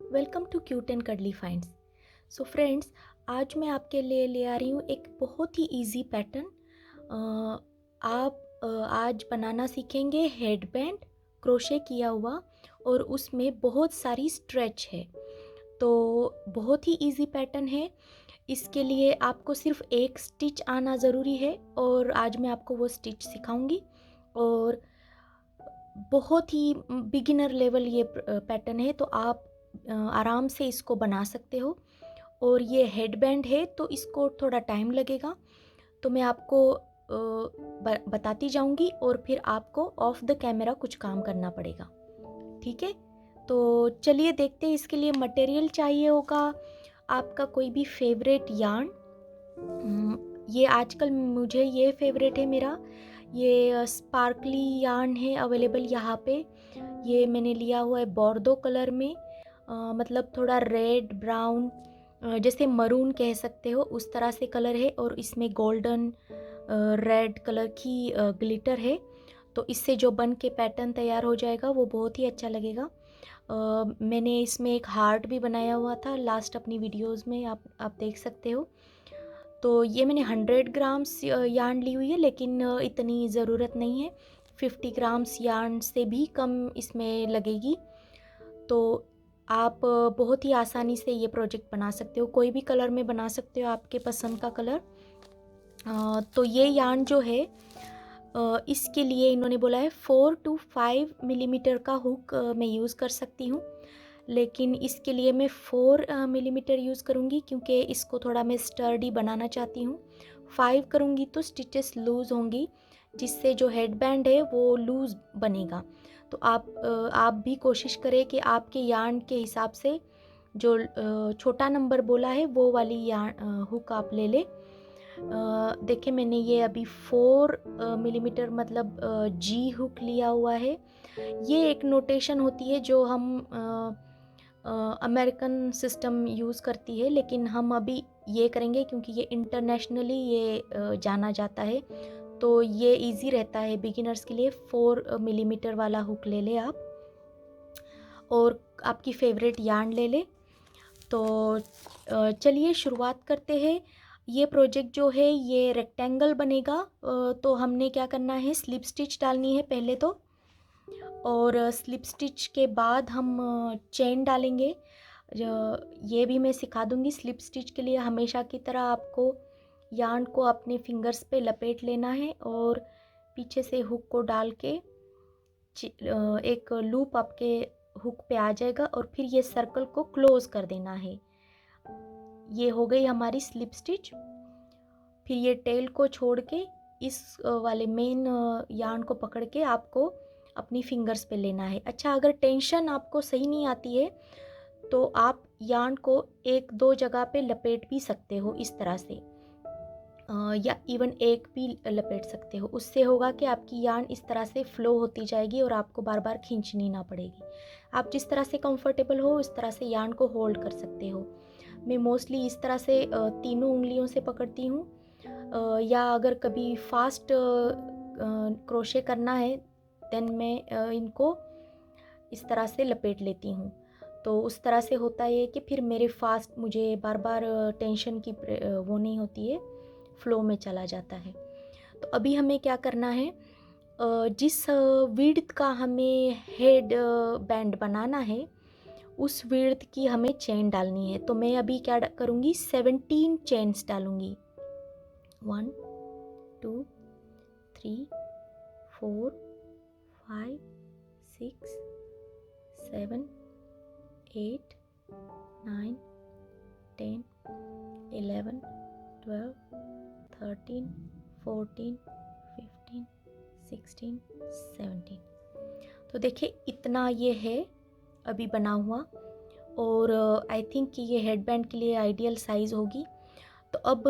Welcome to cute and cuddly finds. So friends, आज मैं आपके लिए ले आ रही हूँ एक बहुत ही इजी पैटर्न। आप आज बनाना सीखेंगे हेडबैंड क्रोशे किया हुआ, और उसमें बहुत सारी स्ट्रेच है। तो बहुत ही इजी पैटर्न है। इसके लिए आपको सिर्फ एक स्टिच आना ज़रूरी है, और आज मैं आपको वो स्टिच सिखाऊंगी। और बहुत ही बिगिनर लेवल ये पैटर्न है, तो आप आराम से इसको बना सकते हो। और ये हेडबैंड है तो इसको थोड़ा टाइम लगेगा, तो मैं आपको बताती जाऊंगी, और फिर आपको ऑफ द कैमरा कुछ काम करना पड़ेगा। ठीक है, तो चलिए देखते हैं। इसके लिए मटेरियल चाहिए होगा आपका कोई भी फेवरेट यार्न। ये आजकल मुझे ये फेवरेट है मेरा, ये स्पार्कली यार्न है अवेलेबल यहाँ पे। ये मैंने लिया हुआ है बोर्डो कलर में, मतलब थोड़ा रेड ब्राउन, जैसे मरून कह सकते हो उस तरह से कलर है, और इसमें गोल्डन रेड कलर की ग्लिटर है। तो इससे जो बन के पैटर्न तैयार हो जाएगा वो बहुत ही अच्छा लगेगा। मैंने इसमें एक हार्ट भी बनाया हुआ था लास्ट अपनी वीडियोस में, आप देख सकते हो। तो ये मैंने 100 ग्राम्स यार्न ली हुई है, लेकिन इतनी ज़रूरत नहीं है। 50 ग्राम्स यार्न से भी कम इसमें लगेगी। तो आप बहुत ही आसानी से ये प्रोजेक्ट बना सकते हो, कोई भी कलर में बना सकते हो, आपके पसंद का कलर। तो ये यार्न जो है, इसके लिए इन्होंने बोला है 4 to 5 मिलीमीटर का हुक मैं यूज़ कर सकती हूँ, लेकिन इसके लिए मैं 4 मिलीमीटर यूज़ करूँगी, क्योंकि इसको थोड़ा मैं स्टर्डी बनाना चाहती हूँ। 5 करूँगी तो स्टिचेस लूज़ होंगी, जिससे जो हेडबैंड है वो लूज़ बनेगा। तो आप भी कोशिश करें कि आपके यार्न के हिसाब से जो छोटा नंबर बोला है वो वाली यार्न हुक आप ले लें। देखिए, मैंने ये अभी 4 मिलीमीटर मतलब जी हुक लिया हुआ है। ये एक नोटेशन होती है जो हम अमेरिकन सिस्टम यूज़ करती है, लेकिन हम अभी ये करेंगे क्योंकि ये इंटरनेशनली ये जाना जाता है, तो ये इजी रहता है बिगिनर्स के लिए। 4 मिलीमीटर वाला हुक ले ले आप, और आपकी फेवरेट यार्न ले ले। तो चलिए शुरुआत करते हैं। ये प्रोजेक्ट जो है ये रेक्टेंगल बनेगा। तो हमने क्या करना है, स्लिप स्टिच डालनी है पहले तो, और स्लिप स्टिच के बाद हम चेन डालेंगे। ये भी मैं सिखा दूंगी। स्लिप स्टिच के लिए हमेशा की तरह आपको यार्न को अपने फिंगर्स पे लपेट लेना है, और पीछे से हुक को डाल के एक लूप आपके हुक पे आ जाएगा, और फिर ये सर्कल को क्लोज कर देना है। ये हो गई हमारी स्लिप स्टिच। फिर ये टेल को छोड़ के इस वाले मेन यार्न को पकड़ के आपको अपनी फिंगर्स पे लेना है। अच्छा, अगर टेंशन आपको सही नहीं आती है तो आप यार्न को एक दो जगह पे लपेट भी सकते हो इस तरह से, या इवन एक भी लपेट सकते हो। उससे होगा कि आपकी यार्न इस तरह से फ्लो होती जाएगी और आपको बार बार खींचनी ना पड़ेगी। आप जिस तरह से कंफर्टेबल हो उस तरह से यार्न को होल्ड कर सकते हो। मैं मोस्टली इस तरह से तीनों उंगलियों से पकड़ती हूँ, या अगर कभी फास्ट क्रोशे करना है देन मैं इनको इस तरह से लपेट लेती हूँ। तो उस तरह से होता है कि फिर मेरे फास्ट मुझे बार बार टेंशन की वो नहीं होती है, फ्लो में चला जाता है। तो अभी हमें क्या करना है, जिस विड्थ का हमें हेड बैंड बनाना है उस विड्थ की हमें चेन डालनी है। तो मैं अभी क्या करूँगी, 17 चेन्स डालूँगी। 1 2 3 4 5 6 7 8 9 10 11 12 13 14 15 16 17। तो देखिए इतना ये है अभी बना हुआ, और आई थिंक कि ये हेडबैंड के लिए आइडियल साइज़ होगी। तो अब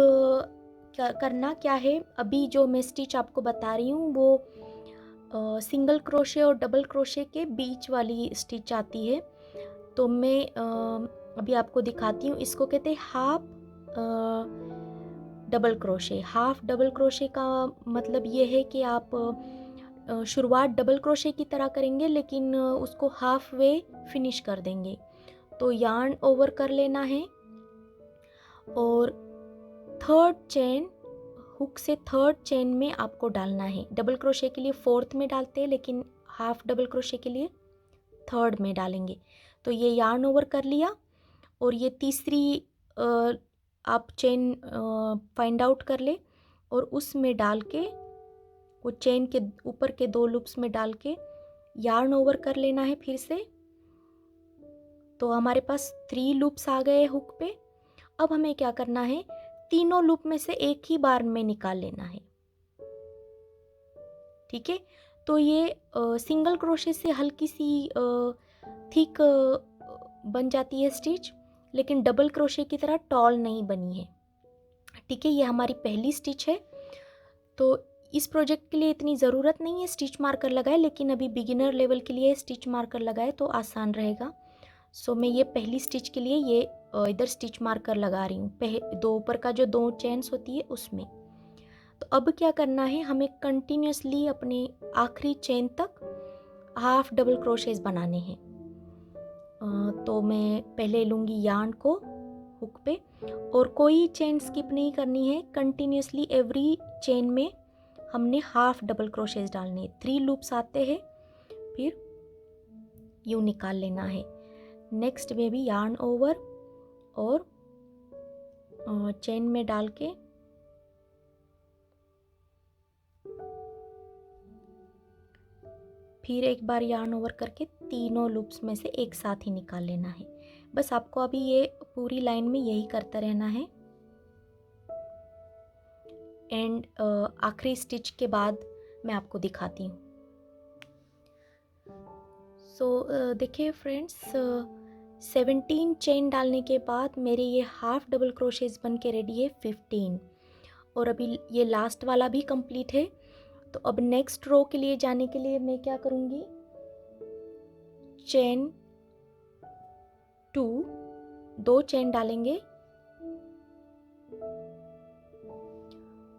क्या करना क्या है, अभी जो मैं स्टिच आपको बता रही हूँ वो सिंगल क्रोशे और डबल क्रोशे के बीच वाली स्टिच आती है। तो मैं अभी आपको दिखाती हूँ। इसको कहते हैं half double crochet. Half double crochet का मतलब ये है कि आप शुरुआत डबल क्रोशे की तरह करेंगे, लेकिन उसको हाफ वे फिनिश कर देंगे। तो यार्न ओवर कर लेना है और थर्ड चेन, हुक से थर्ड चेन में आपको डालना है। डबल क्रोशे के लिए फोर्थ में डालते हैं, लेकिन हाफ डबल क्रोशे के लिए थर्ड में डालेंगे। तो ये यार्न ओवर कर लिया और ये तीसरी आप चेन फाइंड आउट कर ले और उसमें डाल के, वो चेन के ऊपर के 2 लूप्स में डाल के यार्न ओवर कर लेना है फिर से। तो हमारे पास 3 लूप्स आ गए हुक पे। अब हमें क्या करना है, तीनों लूप में से एक ही बार में निकाल लेना है। ठीक है, तो ये सिंगल क्रोशे से हल्की सी थिक बन जाती है स्टिच, लेकिन डबल क्रोशे की तरह टॉल नहीं बनी है। ठीक है, ये हमारी पहली स्टिच है। तो इस प्रोजेक्ट के लिए इतनी ज़रूरत नहीं है स्टिच मार्कर लगाए, लेकिन अभी बिगिनर लेवल के लिए स्टिच मार्कर लगाए तो आसान रहेगा। सो मैं ये पहली स्टिच के लिए ये इधर स्टिच मार्कर लगा रही हूँ, दो ऊपर का जो 2 चेन्स होती है उसमें। तो अब क्या करना है, हमें कंटिन्यूसली अपने आखिरी चेन तक हाफ डबल क्रोशेस बनाने हैं। तो मैं पहले लूँगी यार्न को हुक पे और कोई चेन स्किप नहीं करनी है। कंटिन्यूसली एवरी चेन में हमने हाफ डबल क्रोशेस डालने हैं। 3 लूप्स आते हैं, फिर यूँ निकाल लेना है। नेक्स्ट में भी यार्न ओवर और चेन में डाल के फिर एक बार यार्न ओवर करके तीनों लूप्स में से एक साथ ही निकाल लेना है। बस आपको अभी ये पूरी लाइन में यही करता रहना है। एंड आखिरी स्टिच के बाद मैं आपको दिखाती हूँ। सो देखिए फ्रेंड्स, 17 चेन डालने के बाद मेरे ये हाफ डबल क्रोशेस बन के रेडी है 15, और अभी ये लास्ट वाला भी कंप्लीट है। तो अब नेक्स्ट रो के लिए जाने के लिए मैं क्या करूँगी, चेन 2 चेन डालेंगे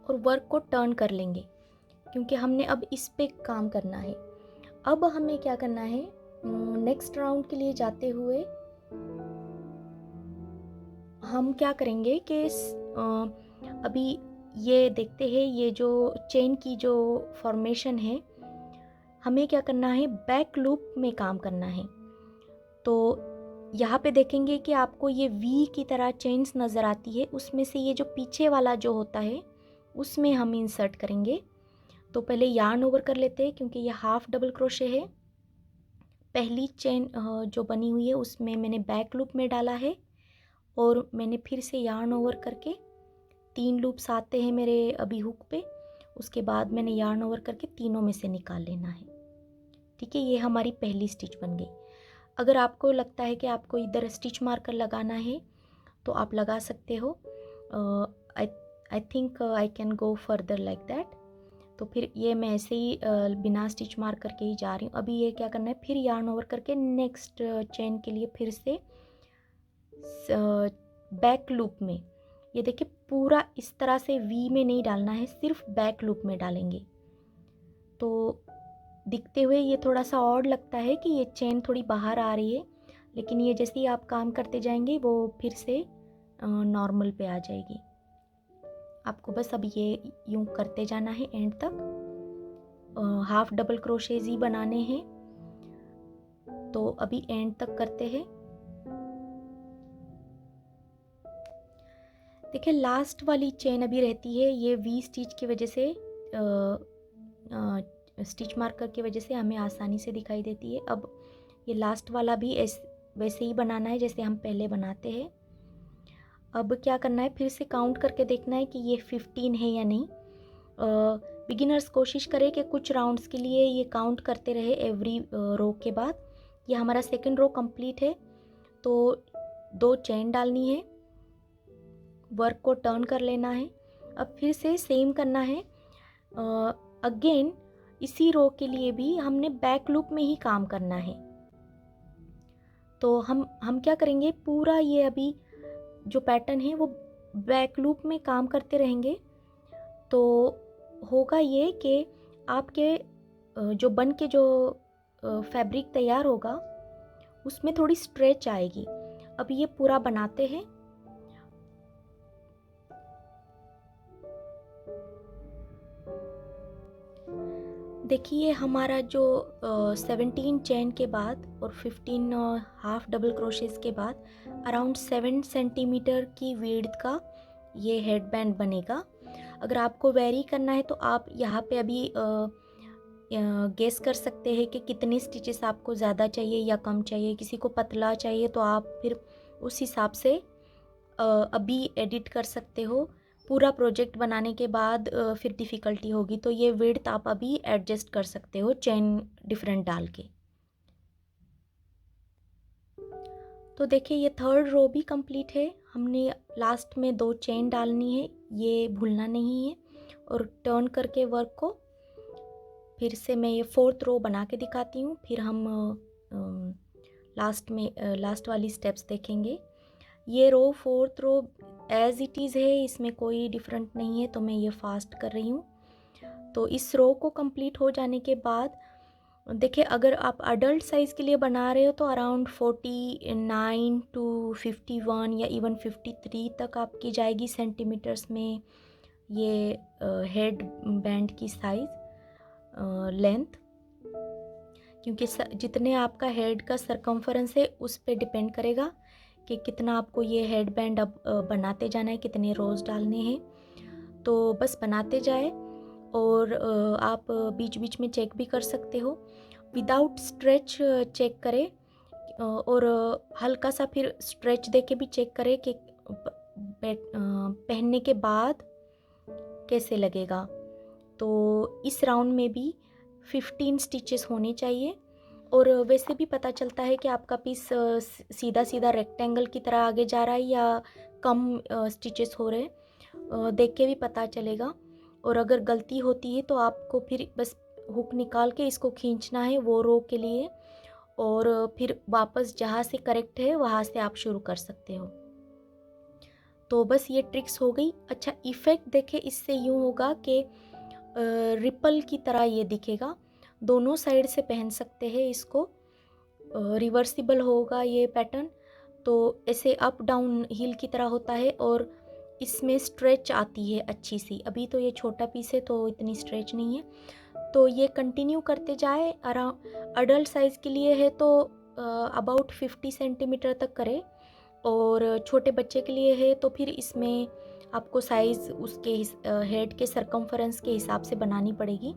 और वर्क को टर्न कर लेंगे, क्योंकि हमने अब इस पे काम करना है। अब हमें क्या करना है, नेक्स्ट राउंड के लिए जाते हुए हम क्या करेंगे कि अभी ये देखते हैं, ये जो चेन की जो फॉर्मेशन है, हमें क्या करना है, बैक लूप में काम करना है। तो यहाँ पे देखेंगे कि आपको ये वी की तरह चेन्स नज़र आती है, उसमें से ये जो पीछे वाला जो होता है उसमें हम इंसर्ट करेंगे। तो पहले यार्न ओवर कर लेते हैं, क्योंकि ये हाफ डबल क्रोशे है। पहली चेन जो बनी हुई है उसमें मैंने बैक लूप में डाला है और मैंने फिर से यार्न ओवर करके 3 लूप्स आते हैं मेरे अभी हुक पे, उसके बाद मैंने यार्न ओवर करके तीनों में से निकाल लेना है। ठीक है, ये हमारी पहली स्टिच बन गई। अगर आपको लगता है कि आपको इधर स्टिच मार्कर लगाना है तो आप लगा सकते हो। I think I can go further like that. तो फिर ये मैं ऐसे ही बिना स्टिच मार्क करके ही जा रही हूँ। अभी ये क्या करना है, फिर यार्न ओवर करके नेक्स्ट चेन के लिए फिर से बैक लूप में, ये देखिए पूरा इस तरह से वी में नहीं डालना है, सिर्फ बैक लूप में डालेंगे। तो दिखते हुए ये थोड़ा सा ऑड लगता है कि ये चेन थोड़ी बाहर आ रही है, लेकिन ये जैसे ही आप काम करते जाएंगे वो फिर से नॉर्मल पे आ जाएगी। आपको बस अब ये यूं करते जाना है एंड तक। हाफ डबल क्रोशेज ही बनाने हैं, तो अभी एंड तक करते हैं। देखिए लास्ट वाली चेन अभी रहती है, ये वी स्टिच की वजह से, स्टिच मार्कर की वजह से हमें आसानी से दिखाई देती है। अब ये लास्ट वाला भी वैसे ही बनाना है जैसे हम पहले बनाते हैं। अब क्या करना है, फिर से काउंट करके देखना है कि ये 15 है या नहीं। बिगिनर्स कोशिश करें कि कुछ राउंड्स के लिए ये काउंट करते रहे एवरी रो के बाद। ये हमारा सेकंड रो कंप्लीट है, तो 2 चेन डालनी है, वर्क को टर्न कर लेना है। अब फिर से सेम करना है। अगेन इसी रो के लिए भी हमने बैक लूप में ही काम करना है। तो हम क्या करेंगे, पूरा ये अभी जो पैटर्न है वो बैक लूप में काम करते रहेंगे। तो होगा ये कि आपके जो बन के जो फैब्रिक तैयार होगा उसमें थोड़ी स्ट्रेच आएगी। अभी ये पूरा बनाते हैं। देखिए हमारा जो 17 चेन के बाद और 15 हाफ डबल क्रोशेस के बाद अराउंड 7 सेंटीमीटर की विड्थ का ये हेड बैंड बनेगा। अगर आपको वेरी करना है तो आप यहाँ पे अभी गेस कर सकते हैं कि कितने स्टिचेस आपको ज़्यादा चाहिए या कम चाहिए। किसी को पतला चाहिए तो आप फिर उस हिसाब से अभी एडिट कर सकते हो। पूरा प्रोजेक्ट बनाने के बाद फिर डिफ़िकल्टी होगी, तो ये विड्थ आप अभी एडजस्ट कर सकते हो चेन डिफरेंट डाल के। तो देखिए ये थर्ड रो भी कंप्लीट है। हमने लास्ट में 2 चेन डालनी है, ये भूलना नहीं है। और टर्न करके वर्क को फिर से मैं ये फोर्थ रो बना के दिखाती हूँ, फिर हम लास्ट वाली स्टेप्स देखेंगे। ये row fourth row as it is है, इसमें कोई डिफरेंट नहीं है, तो मैं ये फास्ट कर रही हूँ। तो इस रो को कंप्लीट हो जाने के बाद देखिए अगर आप अडल्ट साइज़ के लिए बना रहे हो तो अराउंड 49 टू 51 या इवन 53 तक आपकी जाएगी सेंटीमीटर्स में ये हेड बैंड की साइज़ लेंथ, क्योंकि जितने आपका हेड का सरकमफरेंस है उस पे डिपेंड करेगा कि कितना आपको ये हेड बैंड अब बनाते जाना है, कितने रोज़ डालने हैं। तो बस बनाते जाए और आप बीच बीच में चेक भी कर सकते हो। विदाउट स्ट्रेच चेक करें और हल्का सा फिर स्ट्रेच दे के भी चेक करें कि पहनने के बाद कैसे लगेगा। तो इस राउंड में भी 15 स्टिचेस होने चाहिए। और वैसे भी पता चलता है कि आपका पीस सीधा सीधा रेक्टेंगल की तरह आगे जा रहा है या कम स्टिचेस हो रहे हैं, देख के भी पता चलेगा। और अगर गलती होती है तो आपको फिर बस हुक निकाल के इसको खींचना है वो रो के लिए, और फिर वापस जहाँ से करेक्ट है वहाँ से आप शुरू कर सकते हो। तो बस ये ट्रिक्स हो गई। अच्छा, इफ़ेक्ट देखे इससे यूँ होगा कि रिपल की तरह ये दिखेगा। दोनों साइड से पहन सकते हैं इसको, रिवर्सिबल होगा ये पैटर्न। तो ऐसे अप डाउन हील की तरह होता है और इसमें स्ट्रेच आती है अच्छी सी। अभी तो ये छोटा पीस है तो इतनी स्ट्रेच नहीं है। तो ये कंटिन्यू करते जाए। अराउंड अडल्ट साइज़ के लिए है तो अबाउट 50 सेंटीमीटर तक करें, और छोटे बच्चे के लिए है तो फिर इसमें आपको साइज़ उसके हेड के सरकमफरेंस के हिसाब से बनानी पड़ेगी।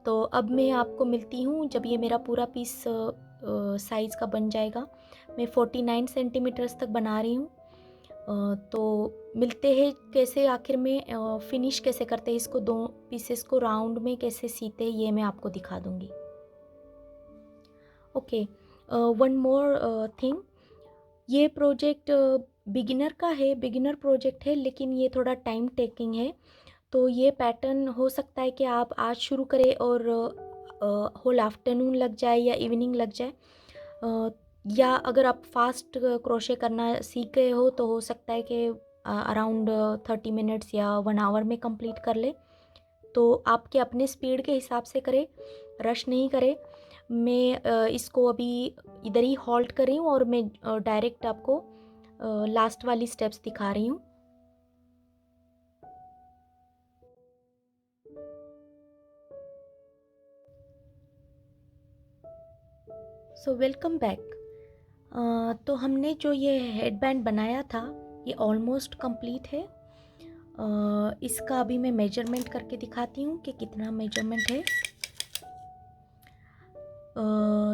तो अब मैं आपको मिलती हूँ जब ये मेरा पूरा पीस साइज़ का बन जाएगा। मैं 49 सेंटीमीटर्स तक बना रही हूँ। तो मिलते हैं कैसे आखिर में फिनिश कैसे करते हैं इसको, 2 पीसेस को राउंड में कैसे सीते हैं ये मैं आपको दिखा दूँगी। ओके, वन मोर थिंग, ये प्रोजेक्ट बिगिनर का है, बिगिनर प्रोजेक्ट है, लेकिन ये थोड़ा टाइम टेकिंग है। तो ये पैटर्न हो सकता है कि आप आज शुरू करें और होल आफ्टरनून लग जाए या इवनिंग लग जाए, या अगर आप फास्ट क्रोशे करना सीख गए हो तो हो सकता है कि अराउंड 30 मिनट्स या 1 आवर में कंप्लीट कर ले। तो आपके अपने स्पीड के हिसाब से करें, रश नहीं करें। मैं इसको अभी इधर ही हॉल्ट कर रही हूँ और मैं डायरेक्ट आपको लास्ट वाली स्टेप्स दिखा रही हूँ। So welcome back. तो हमने जो ये हेडबैंड बनाया था ये ऑलमोस्ट कंप्लीट है। इसका अभी मैं मेजरमेंट करके दिखाती हूँ कि कितना मेजरमेंट है।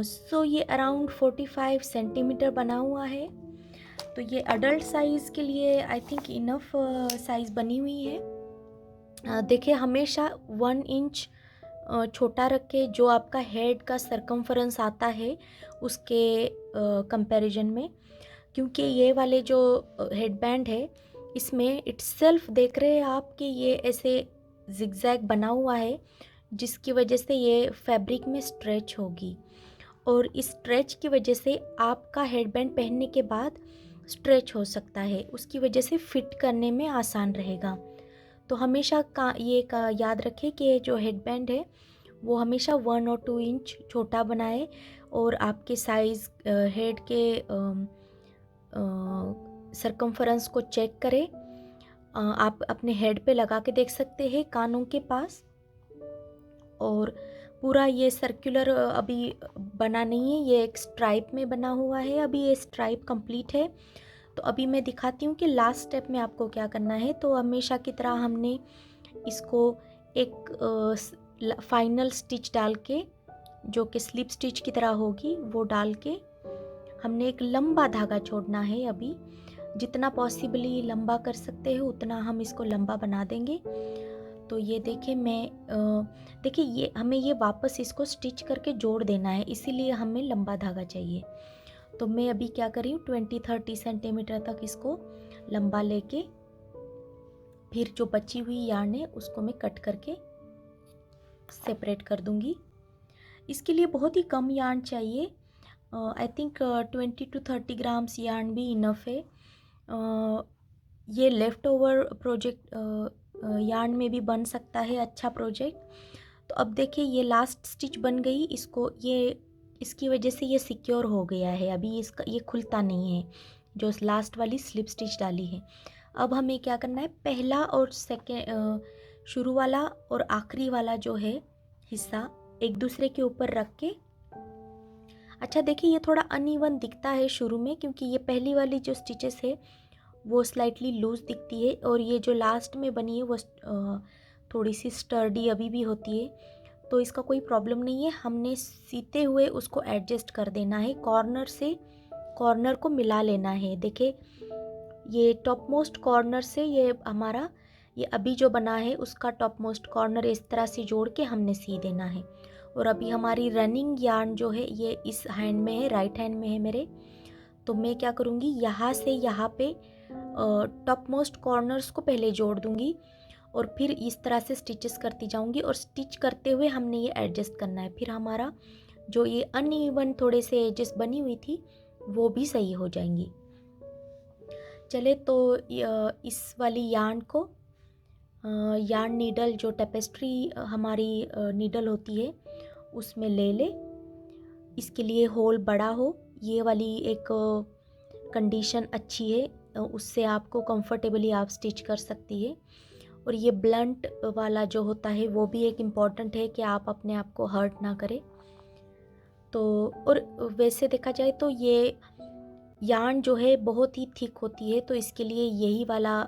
सो ये अराउंड 45 सेंटीमीटर बना हुआ है। तो ये अडल्ट साइज़ के लिए आई थिंक इनफ साइज़ बनी हुई है। देखिए हमेशा 1 इंच छोटा रख के जो आपका हेड का सरकमफरेंस आता है उसके कंपैरिजन में, क्योंकि ये वाले जो हेडबैंड है इसमें इट्सेल्फ देख रहे हैं आप कि ये ऐसे जिगजैग बना हुआ है, जिसकी वजह से ये फैब्रिक में स्ट्रेच होगी, और इस स्ट्रेच की वजह से आपका हेडबैंड पहनने के बाद स्ट्रेच हो सकता है, उसकी वजह से फिट करने में आसान रहेगा। तो हमेशा याद रखें कि जो हेडबैंड है वो हमेशा 1 और 2 इंच छोटा बनाए और आपके साइज़ हेड के सरकमफरेंस को चेक करें। आप अपने हेड पे लगा के देख सकते हैं कानों के पास। और पूरा ये सर्कुलर अभी बना नहीं है, ये एक स्ट्राइप में बना हुआ है। अभी ये स्ट्राइप कंप्लीट है। तो अभी मैं दिखाती हूँ कि लास्ट स्टेप में आपको क्या करना है। तो हमेशा की तरह हमने इसको एक फाइनल स्टिच डाल के, जो कि स्लिप स्टिच की तरह होगी, वो डाल के हमने एक लंबा धागा छोड़ना है। अभी जितना पॉसिबली लंबा कर सकते हो उतना हम इसको लंबा बना देंगे। तो ये देखिए देखिए ये हमें ये वापस इसको स्टिच करके जोड़ देना है, इसीलिए हमें लंबा धागा चाहिए। तो मैं अभी क्या कर रही हूँ, 20-30 सेंटीमीटर तक इसको लंबा लेके फिर जो बची हुई यार्न है उसको मैं कट करके सेपरेट कर दूंगी। इसके लिए बहुत ही कम यार्न चाहिए। आई थिंक 20-30 ग्राम्स यार्न भी इनफ है। ये लेफ़्ट ओवर प्रोजेक्ट यार्न में भी बन सकता है अच्छा प्रोजेक्ट। तो अब देखिए ये लास्ट स्टिच बन गई, इसकी वजह से ये सिक्योर हो गया है। अभी इसका ये खुलता नहीं है, जो लास्ट वाली स्लिप स्टिच डाली है। अब हमें क्या करना है, पहला और सेकेंड शुरू वाला और आखिरी वाला जो है हिस्सा एक दूसरे के ऊपर रख के, अच्छा देखिए ये थोड़ा अनइवन दिखता है शुरू में, क्योंकि ये पहली वाली जो स्टिचेस है वो स्लाइटली लूज दिखती है, और ये जो लास्ट में बनी है वो थोड़ी सी स्टर्डी अभी भी होती है। तो इसका कोई प्रॉब्लम नहीं है, हमने सीते हुए उसको एडजस्ट कर देना है, कॉर्नर से कॉर्नर को मिला लेना है। देखिए ये टॉप मोस्ट कॉर्नर से ये अभी जो बना है उसका टॉप मोस्ट कॉर्नर इस तरह से जोड़ के हमने सी देना है। और अभी हमारी रनिंग यार्न जो है ये इस हैंड में है, राइट हैंड में है मेरे। तो मैं क्या करूँगी, यहाँ से यहाँ पे टॉप मोस्ट कॉर्नर्स को पहले जोड़ दूँगी और फिर इस तरह से स्टिचेस करती जाऊँगी, और स्टिच करते हुए हमने ये एडजस्ट करना है। फिर हमारा जो ये अनइवन थोड़े से एजेस बनी हुई थी वो भी सही हो जाएंगी। चले तो इस वाली यार्न को यार्न नीडल, जो टेपेस्ट्री हमारी नीडल होती है उसमें ले ले। इसके लिए होल बड़ा हो, ये वाली एक कंडीशन अच्छी है, उससे आपको कंफर्टेबली आप स्टिच कर सकती है। और ये ब्लंट वाला जो होता है वो भी एक इम्पॉर्टेंट है कि आप अपने आप को हर्ट ना करें। तो और वैसे देखा जाए तो ये यार्न जो है बहुत ही थिक होती है, तो इसके लिए यही वाला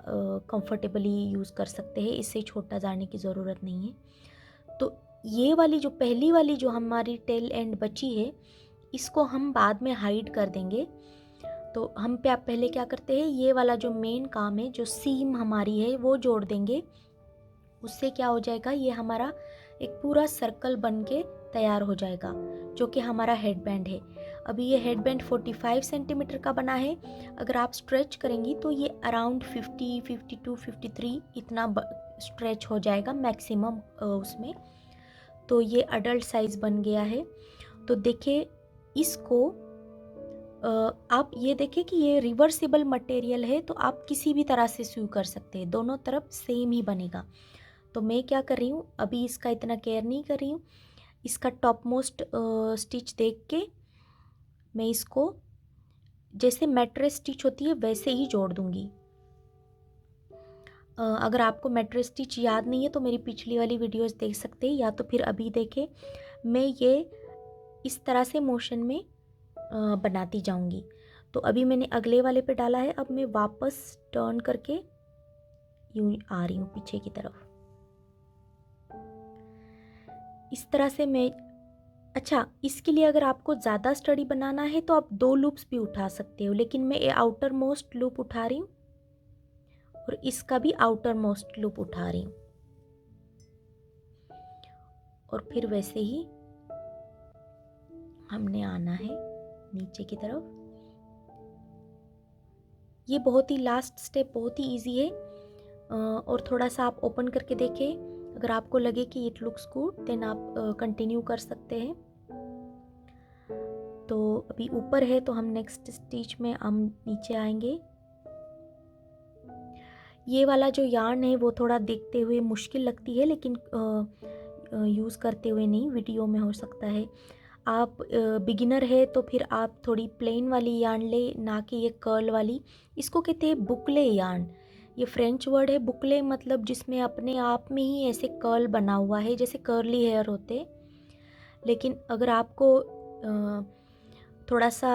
कंफर्टेबली यूज़ कर सकते हैं, इससे छोटा जाने की ज़रूरत नहीं है। तो ये वाली जो पहली वाली जो हमारी टेल एंड बची है इसको हम बाद में हाइड कर देंगे। तो हम पहले क्या करते हैं, ये वाला जो मेन काम है, जो सीम हमारी है वो जोड़ देंगे। उससे क्या हो जाएगा, ये हमारा एक पूरा सर्कल बन के तैयार हो जाएगा, जो कि हमारा हेडबैंड है। अभी ये हेडबैंड 45 सेंटीमीटर का बना है। अगर आप स्ट्रेच करेंगी तो ये अराउंड 50, 52, 53 इतना स्ट्रेच हो जाएगा मैक्सिमम उसमें। तो ये अडल्ट साइज़ बन गया है। तो देखिए इसको आप ये देखें कि ये रिवर्सिबल मटेरियल है, तो आप किसी भी तरह से स्यू कर सकते हैं, दोनों तरफ सेम ही बनेगा। तो मैं क्या कर रही हूँ, अभी इसका इतना केयर नहीं कर रही हूँ। इसका टॉप मोस्ट स्टिच देख के मैं इसको जैसे मैट्रेस स्टिच होती है वैसे ही जोड़ दूंगी। अगर आपको मैट्रेस स्टिच याद नहीं है तो मेरी पिछली वाली वीडियोस देख सकते हैं, या तो फिर अभी देखें। मैं ये इस तरह से मोशन में बनाती जाऊंगी। तो अभी मैंने अगले वाले पे डाला है, अब मैं वापस टर्न करके यूं आ रही हूँ पीछे की तरफ, इस तरह से मैं। अच्छा, इसके लिए अगर आपको ज़्यादा स्टडी बनाना है तो आप 2 लूप्स भी उठा सकते हो, लेकिन मैं ये आउटर मोस्ट लूप उठा रही हूँ और इसका भी आउटर मोस्ट लूप उठा रही हूँ, और फिर वैसे ही हमने आना है नीचे की तरफ। ये बहुत ही लास्ट स्टेप बहुत ही इजी है, और थोड़ा सा आप ओपन करके देखें। अगर आपको लगे कि इट लुक्स गुड देन आप कंटिन्यू कर सकते हैं। तो अभी ऊपर है तो हम नेक्स्ट स्टिच में हम नीचे आएंगे। ये वाला जो यार्न है वो थोड़ा देखते हुए मुश्किल लगती है, लेकिन यूज़ करते हुए नहीं, वीडियो में हो सकता है आप बिगिनर है तो फिर आप थोड़ी प्लेन वाली यार्न ले, ना कि ये कर्ल वाली। इसको कहते हैं बुकले यार्न। ये फ्रेंच वर्ड है। बुकले मतलब जिसमें अपने आप में ही ऐसे कर्ल बना हुआ है, जैसे कर्ली हेयर होते। लेकिन अगर आपको थोड़ा सा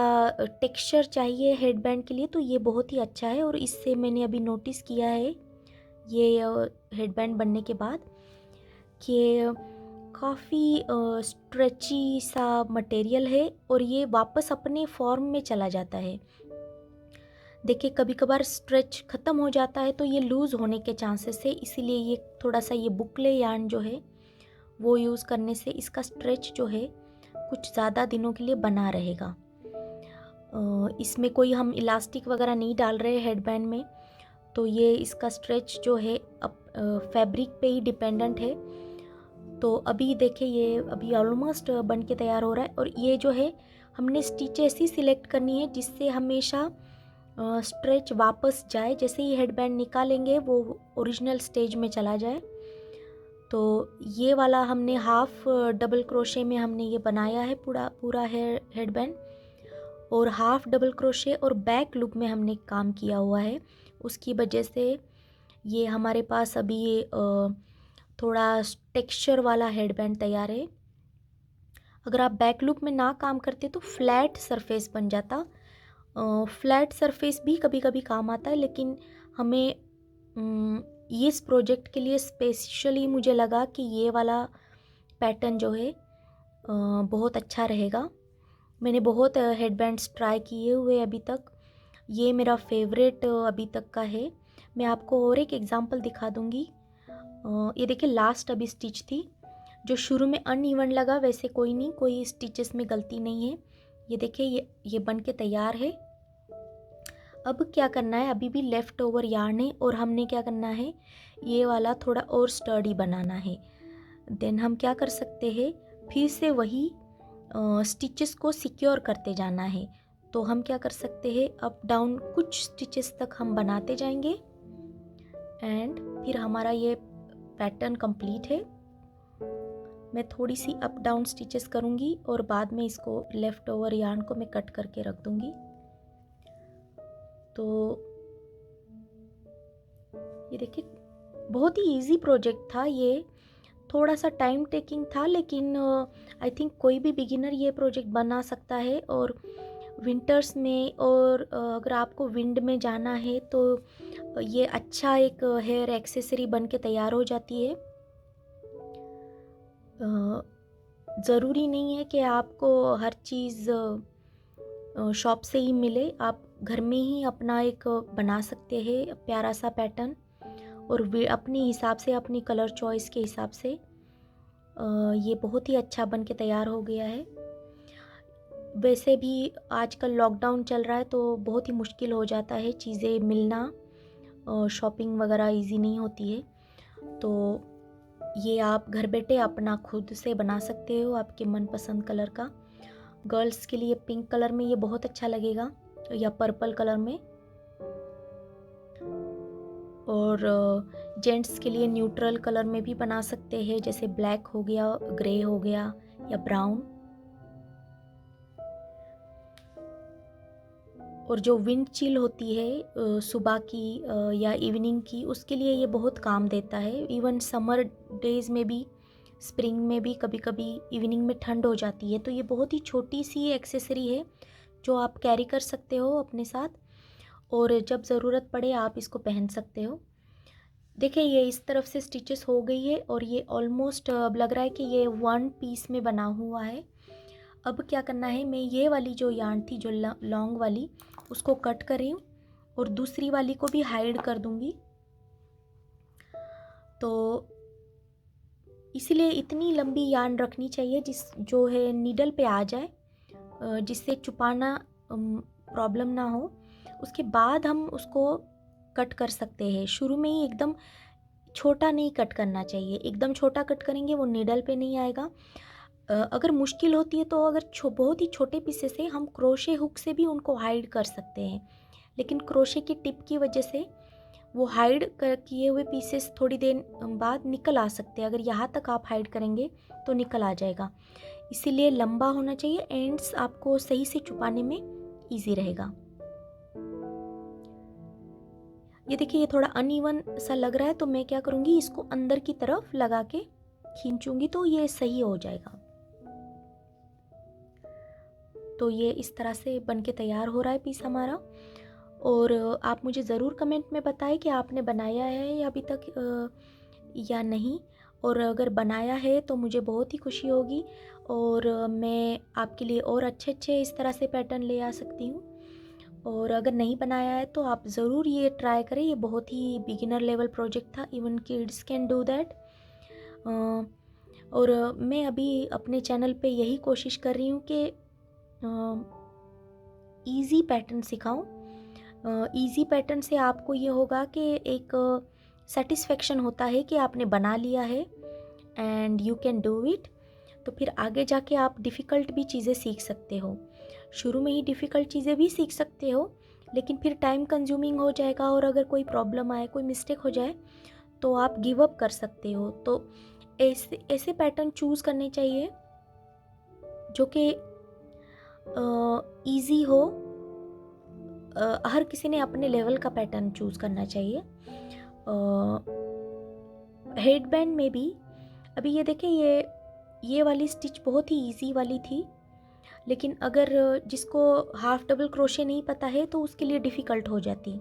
टेक्सचर चाहिए हेडबैंड के लिए तो ये बहुत ही अच्छा है। और इससे मैंने अभी नोटिस किया है ये हेडबैंड बनने के बाद कि काफ़ी स्ट्रेची सा मटेरियल है और ये वापस अपने फॉर्म में चला जाता है। देखिए कभी कभार स्ट्रेच ख़त्म हो जाता है तो ये लूज़ होने के चांसेस है, इसीलिए ये थोड़ा सा ये बुकले यार्न जो है वो यूज़ करने से इसका स्ट्रेच जो है कुछ ज़्यादा दिनों के लिए बना रहेगा। इसमें कोई हम इलास्टिक वगैरह नहीं डाल रहे हेडबैंड में, तो ये इसका स्ट्रेच जो है अब फैब्रिक पे ही डिपेंडेंट है। तो अभी देखिए ये अभी ऑलमोस्ट बन के तैयार हो रहा है। और ये जो है हमने स्टिच ऐसी सिलेक्ट करनी है जिससे हमेशा स्ट्रेच वापस जाए, जैसे ही हेडबैंड निकालेंगे वो ओरिजिनल स्टेज में चला जाए। तो ये वाला हमने हाफ डबल क्रोशे में हमने ये बनाया है पूरा हेडबैंड, और हाफ डबल क्रोशे और बैक लूप में हमने काम किया हुआ है। उसकी वजह से ये हमारे पास अभी थोड़ा टेक्सचर वाला हेडबैंड तैयार है। अगर आप बैक लूप में ना काम करते तो फ्लैट सरफेस बन जाता। फ्लैट सरफेस भी कभी कभी काम आता है, लेकिन हमें इस प्रोजेक्ट के लिए स्पेशली मुझे लगा कि ये वाला पैटर्न जो है बहुत अच्छा रहेगा। मैंने बहुत हेडबैंड्स ट्राई किए हुए अभी तक, ये मेरा फेवरेट अभी तक का है। मैं आपको और एक एग्जांपल दिखा दूंगी। ये देखिए लास्ट अभी स्टिच थी, जो शुरू में अनइवन लगा वैसे कोई नहीं, कोई स्टिचेस में गलती नहीं है। ये देखिए ये बन के तैयार है। अब क्या करना है, अभी भी लेफ़्ट ओवर यार्न है और हमने क्या करना है, ये वाला थोड़ा और स्टर्डी बनाना है। देन हम क्या कर सकते हैं, फिर से वही स्टिचेस को सिक्योर करते जाना है। तो हम क्या कर सकते हैं, अप डाउन कुछ स्टिचेस तक हम बनाते जाएंगे एंड फिर हमारा ये पैटर्न कंप्लीट है। मैं थोड़ी सी अप डाउन स्टिचेस करूँगी और बाद में इसको लेफ़्ट ओवर यार्न को मैं कट करके रख दूँगी। तो ये देखिए बहुत ही इजी प्रोजेक्ट था, ये थोड़ा सा टाइम टेकिंग था, लेकिन आई थिंक कोई भी बिगिनर ये प्रोजेक्ट बना सकता है। और विंटर्स में और अगर आपको विंड में जाना है तो ये अच्छा एक हेयर एक्सेसरी बन के तैयार हो जाती है। ज़रूरी नहीं है कि आपको हर चीज़ शॉप से ही मिले, आप घर में ही अपना एक बना सकते हैं प्यारा सा पैटर्न, और अपने हिसाब से अपनी कलर चॉइस के हिसाब से। ये बहुत ही अच्छा बन के तैयार हो गया है। वैसे भी आजकल लॉकडाउन चल रहा है तो बहुत ही मुश्किल हो जाता है चीज़ें मिलना, शॉपिंग वगैरह इजी नहीं होती है। तो ये आप घर बैठे अपना खुद से बना सकते हो आपके मनपसंद कलर का। गर्ल्स के लिए पिंक कलर में ये बहुत अच्छा लगेगा, या पर्पल कलर में, और जेंट्स के लिए न्यूट्रल कलर में भी बना सकते हैं, जैसे ब्लैक हो गया, ग्रे हो गया, या ब्राउन। और जो विंड चिल होती है सुबह की या इवनिंग की, उसके लिए ये बहुत काम देता है। इवन समर डेज में भी, स्प्रिंग में भी कभी कभी इवनिंग में ठंड हो जाती है, तो ये बहुत ही छोटी सी एक्सेसरी है जो आप कैरी कर सकते हो अपने साथ, और जब ज़रूरत पड़े आप इसको पहन सकते हो। देखिए ये इस तरफ से स्टिचेस हो गई है और ये ऑलमोस्ट अब लग रहा है कि ये वन पीस में बना हुआ है। अब क्या करना है, मैं ये वाली जो यार्न थी जो लॉन्ग वाली, उसको कट कर रही हूँ और दूसरी वाली को भी हाइड कर दूँगी। तो इसीलिए इतनी लंबी यार्न रखनी चाहिए जो है नीडल पे आ जाए, जिससे छुपाना प्रॉब्लम ना हो। उसके बाद हम उसको कट कर सकते हैं। शुरू में ही एकदम छोटा नहीं कट करना चाहिए, एकदम छोटा कट करेंगे वो नीडल पे नहीं आएगा। अगर मुश्किल होती है तो अगर बहुत ही छोटे पीसेस से हम क्रोशे हुक से भी उनको हाइड कर सकते हैं, लेकिन क्रोशे की टिप की वजह से वो हाइड किए हुए पीसेस थोड़ी देर बाद निकल आ सकते हैं। अगर यहाँ तक आप हाइड करेंगे तो निकल आ जाएगा। इसीलिए लंबा होना चाहिए, एंड्स आपको सही से छुपाने में ईजी रहेगा। ये देखिए ये थोड़ा अनइवन सा लग रहा है, तो मैं क्या करूँगी, इसको अंदर की तरफ लगा के खींचूंगी तो ये सही हो जाएगा। तो ये इस तरह से बनके तैयार हो रहा है पीस हमारा। और आप मुझे ज़रूर कमेंट में बताएं कि आपने बनाया है या अभी तक या नहीं, और अगर बनाया है तो मुझे बहुत ही खुशी होगी, और मैं आपके लिए और अच्छे अच्छे इस तरह से पैटर्न ले आ सकती हूँ। और अगर नहीं बनाया है तो आप ज़रूर ये ट्राई करें, ये बहुत ही बिगिनर लेवल प्रोजेक्ट था, even kids can do that. और मैं अभी अपने चैनल पे यही कोशिश कर रही हूँ कि ईज़ी पैटर्न सिखाऊं। ईज़ी पैटर्न से आपको ये होगा कि एक सेटिस्फेक्शन होता है कि आपने बना लिया है and you can do it. तो फिर आगे जाके आप डिफ़िकल्ट भी चीज़ें सीख सकते हो। शुरू में ही डिफ़िकल्ट चीज़ें भी सीख सकते हो, लेकिन फिर टाइम कंज्यूमिंग हो जाएगा, और अगर कोई प्रॉब्लम आए, कोई मिस्टेक हो जाए, तो आप गिव अप कर सकते हो। तो ऐसे ऐसे पैटर्न चूज़ करने चाहिए जो कि ईजी हो। हर किसी ने अपने लेवल का पैटर्न चूज़ करना चाहिए। हेड बैंड में भी अभी ये देखिए ये वाली स्टिच बहुत ही इजी वाली थी, लेकिन अगर जिसको हाफ डबल क्रोशे नहीं पता है तो उसके लिए डिफ़िकल्ट हो जाती।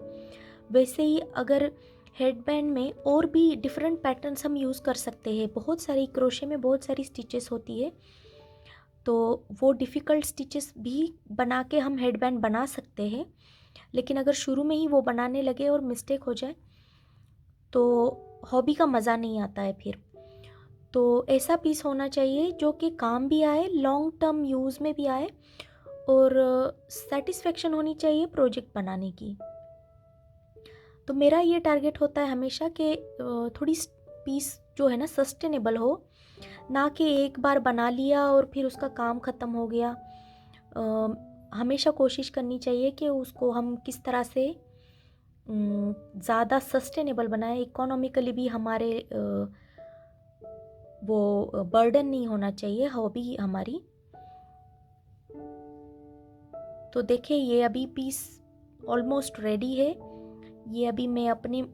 वैसे ही अगर हेड बैंड में और भी डिफरेंट पैटर्न्स हम यूज़ कर सकते हैं, बहुत सारी क्रोशे में बहुत सारी स्टिचेस होती है, तो वो डिफ़िकल्ट स्टिचेस भी बना के हम हेड बैंड बना सकते हैं। लेकिन अगर शुरू में ही वो बनाने लगे और मिस्टेक हो जाए तो हॉबी का मज़ा नहीं आता है फिर। तो ऐसा पीस होना चाहिए जो कि काम भी आए, लॉन्ग टर्म यूज़ में भी आए, और सेटिस्फेक्शन होनी चाहिए प्रोजेक्ट बनाने की। तो मेरा ये टारगेट होता है हमेशा कि थोड़ी पीस जो है ना सस्टेनेबल हो, ना कि एक बार बना लिया और फिर उसका काम ख़त्म हो गया। हमेशा कोशिश करनी चाहिए कि उसको हम किस तरह से ज़्यादा सस्टेनेबल बनाए, इकोनॉमिकली भी हमारे वो बर्डन नहीं होना चाहिए हॉबी हमारी। तो देखिए ये अभी पीस ऑलमोस्ट रेडी है। ये अभी मैं अपने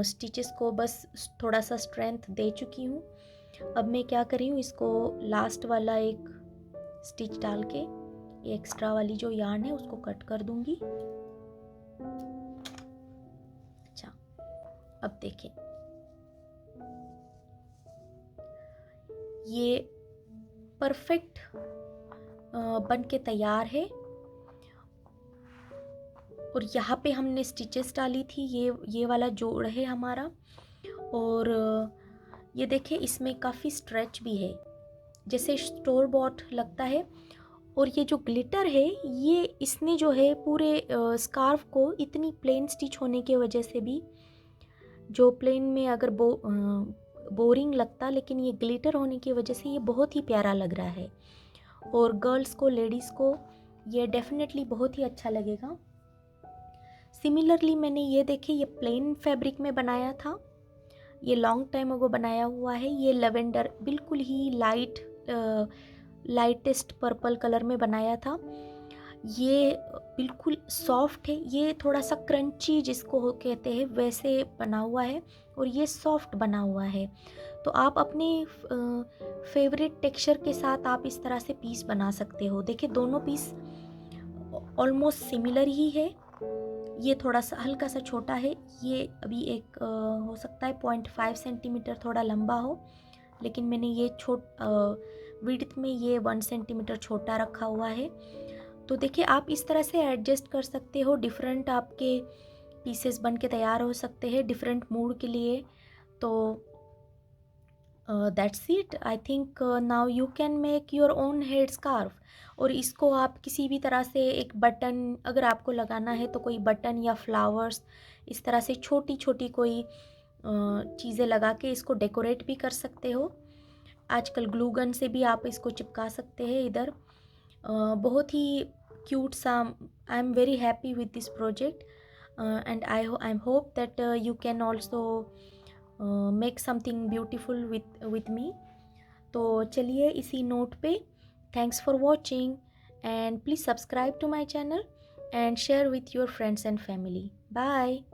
स्टिचेस को बस थोड़ा सा स्ट्रेंथ दे चुकी हूँ। अब मैं क्या कर रही हूँ, इसको लास्ट वाला एक स्टिच डाल के ये एक्स्ट्रा वाली जो यार्न है उसको कट कर दूंगी। अच्छा, अब देखिए ये परफेक्ट बन के तैयार है। और यहाँ पे हमने स्टिचेस डाली थी, ये वाला जोड़ है हमारा। और ये देखिए इसमें काफ़ी स्ट्रेच भी है, जैसे स्टोर बॉट लगता है। और ये जो ग्लिटर है, ये इसने जो है पूरे स्कार्फ को इतनी प्लेन स्टिच होने की वजह से भी, जो प्लेन में अगर बोरिंग लगता, लेकिन ये ग्लिटर होने की वजह से ये बहुत ही प्यारा लग रहा है। और गर्ल्स को, लेडीज़ को ये डेफिनेटली बहुत ही अच्छा लगेगा। सिमिलरली मैंने ये देखे ये प्लेन फैब्रिक में बनाया था, ये लॉन्ग टाइम अगो बनाया हुआ है। ये लेवेंडर बिल्कुल ही लाइटेस्ट पर्पल कलर में बनाया था। ये बिल्कुल सॉफ्ट है, ये थोड़ा सा क्रंची जिसको कहते हैं वैसे बना हुआ है, और ये सॉफ्ट बना हुआ है। तो आप अपने फेवरेट टेक्सचर के साथ आप इस तरह से पीस बना सकते हो। देखिए दोनों पीस ऑलमोस्ट सिमिलर ही है। ये थोड़ा सा हल्का सा छोटा है, ये अभी एक हो सकता है 0.5 सेंटीमीटर थोड़ा लंबा हो, लेकिन मैंने ये विड्थ में ये 1 सेंटीमीटर छोटा रखा हुआ है। तो देखिए आप इस तरह से एडजस्ट कर सकते हो, डिफरेंट आपके पीसेस बन के तैयार हो सकते हैं डिफरेंट मूड के लिए। तो that's it. I think now you can make your own head scarf. और इसको आप किसी भी तरह से एक बटन अगर आपको लगाना है तो कोई बटन या फ्लावर्स इस तरह से छोटी छोटी कोई चीज़ें लगा के इसको डेकोरेट भी कर सकते हो। आजकल ग्लू गन से भी आप इसको चिपका सकते हैं इधर। बहुत ही क्यूट सा। I am very happy with this project and I am hope that you can also make something beautiful with me. तो चलिए इसी नोट पे thanks for watching and please subscribe to my channel and share with your friends and family. Bye.